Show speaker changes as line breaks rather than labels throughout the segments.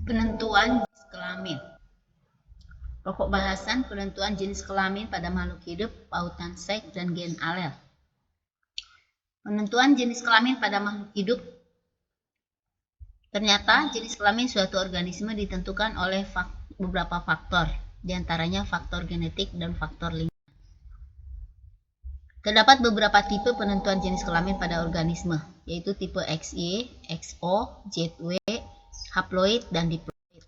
Penentuan jenis kelamin. Pokok bahasan penentuan jenis kelamin pada makhluk hidup, pautan seks dan gen alel. Penentuan jenis kelamin pada makhluk hidup. Ternyata jenis kelamin suatu organisme ditentukan oleh beberapa faktor, diantaranya faktor genetik dan faktor lingkungan. Terdapat beberapa tipe penentuan jenis kelamin pada organisme, yaitu tipe XY, XO, ZW, haploid, dan diploid.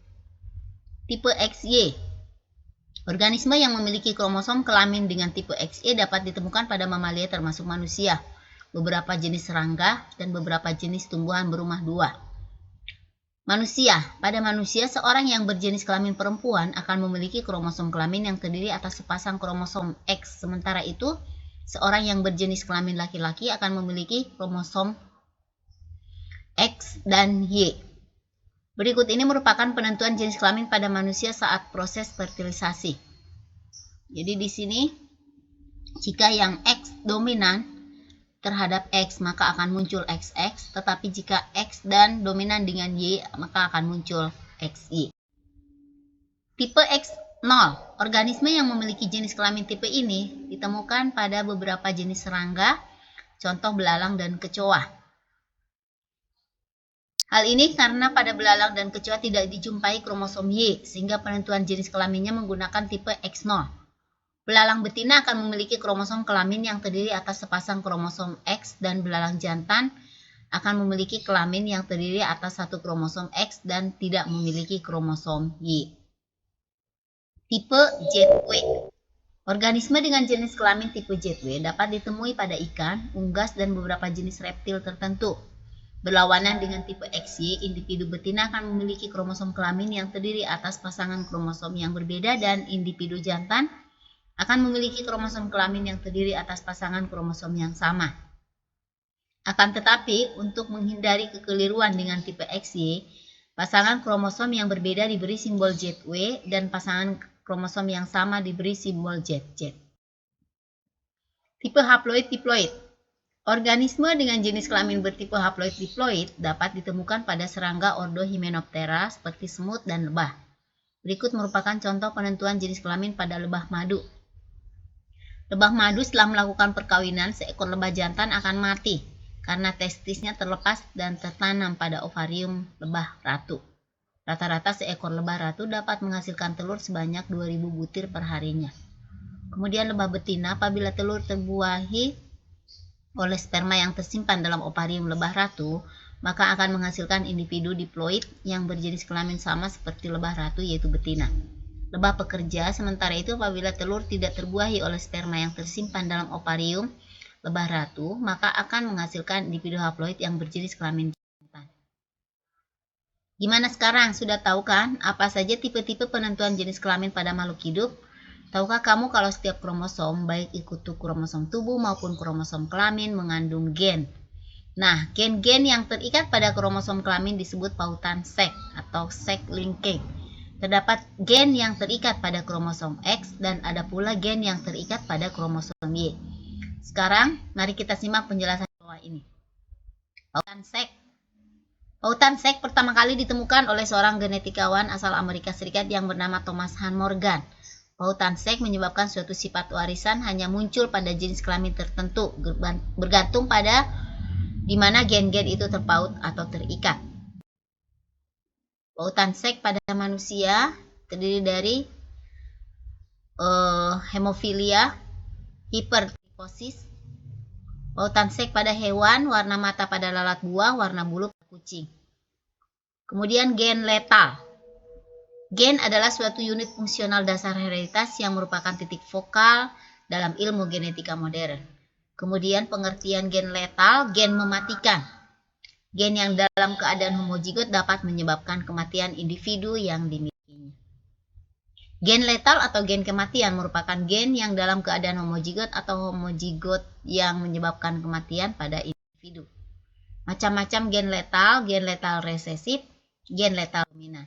Tipe XY. Organisme yang memiliki kromosom kelamin dengan tipe XY dapat ditemukan pada mamalia termasuk manusia, beberapa jenis serangga, dan beberapa jenis tumbuhan berumah dua. Manusia. Pada manusia, seorang yang berjenis kelamin perempuan akan memiliki kromosom kelamin yang terdiri atas sepasang kromosom X. Sementara itu, seorang yang berjenis kelamin laki-laki akan memiliki kromosom X dan Y. Berikut ini merupakan penentuan jenis kelamin pada manusia saat proses fertilisasi. Jadi di sini, jika yang X dominan terhadap X, maka akan muncul XX, tetapi jika X dan dominan dengan Y, maka akan muncul XY. Tipe X0, organisme yang memiliki jenis kelamin tipe ini ditemukan pada beberapa jenis serangga, contoh belalang dan kecoa. Hal ini karena pada belalang dan kecoa tidak dijumpai kromosom Y, sehingga penentuan jenis kelaminnya menggunakan tipe X0. Belalang betina akan memiliki kromosom kelamin yang terdiri atas sepasang kromosom X dan belalang jantan akan memiliki kelamin yang terdiri atas satu kromosom X dan tidak memiliki kromosom Y. Tipe ZW. Organisme dengan jenis kelamin tipe ZW dapat ditemui pada ikan, unggas, dan beberapa jenis reptil tertentu. Berlawanan dengan tipe XY, individu betina akan memiliki kromosom kelamin yang terdiri atas pasangan kromosom yang berbeda dan individu jantan akan memiliki kromosom kelamin yang terdiri atas pasangan kromosom yang sama. Akan tetapi, untuk menghindari kekeliruan dengan tipe XY, pasangan kromosom yang berbeda diberi simbol ZW dan pasangan kromosom yang sama diberi simbol ZZ. Tipe haploid-diploid. Organisme dengan jenis kelamin bertipe haploid-diploid dapat ditemukan pada serangga ordo Hymenoptera seperti semut dan lebah. Berikut merupakan contoh penentuan jenis kelamin pada lebah madu. Lebah madu setelah melakukan perkawinan, seekor lebah jantan akan mati karena testisnya terlepas dan tertanam pada ovarium lebah ratu. Rata-rata seekor lebah ratu dapat menghasilkan telur sebanyak 2000 butir per harinya. Kemudian lebah betina apabila telur terbuahi oleh sperma yang tersimpan dalam ovarium lebah ratu, maka akan menghasilkan individu diploid yang berjenis kelamin sama seperti lebah ratu, yaitu betina. Lebah pekerja sementara itu apabila telur tidak terbuahi oleh sperma yang tersimpan dalam ovarium lebah ratu, maka akan menghasilkan individu haploid yang berjenis kelamin jantan. Gimana sekarang? Sudah tahu kan apa saja tipe-tipe penentuan jenis kelamin pada makhluk hidup? Tahukah kamu kalau setiap kromosom, baik itu kromosom tubuh maupun kromosom kelamin, mengandung gen? Nah, gen-gen yang terikat pada kromosom kelamin disebut pautan seks atau sex linkage. Terdapat gen yang terikat pada kromosom X dan ada pula gen yang terikat pada kromosom Y. Sekarang, mari kita simak penjelasan bawah ini. Pautan seks. Pautan seks pertama kali ditemukan oleh seorang genetikawan asal Amerika Serikat yang bernama Thomas Hunt Morgan. Pautan seks menyebabkan suatu sifat warisan hanya muncul pada jenis kelamin tertentu, bergantung pada di mana gen-gen itu terpaut atau terikat. Pautan seks pada manusia terdiri dari hemofilia, hipertrichosis. Pautan seks pada hewan, warna mata pada lalat buah, warna bulu pada kucing. Kemudian gen letal. Gen adalah suatu unit fungsional dasar hereditas yang merupakan titik vokal dalam ilmu genetika modern. Kemudian pengertian gen letal, gen mematikan. Gen yang dalam keadaan homozigot dapat menyebabkan kematian individu yang dimilikinya. Gen letal atau gen kematian merupakan gen yang dalam keadaan homozigot atau homozigot yang menyebabkan kematian pada individu. Macam-macam gen letal resesif, gen letal dominan.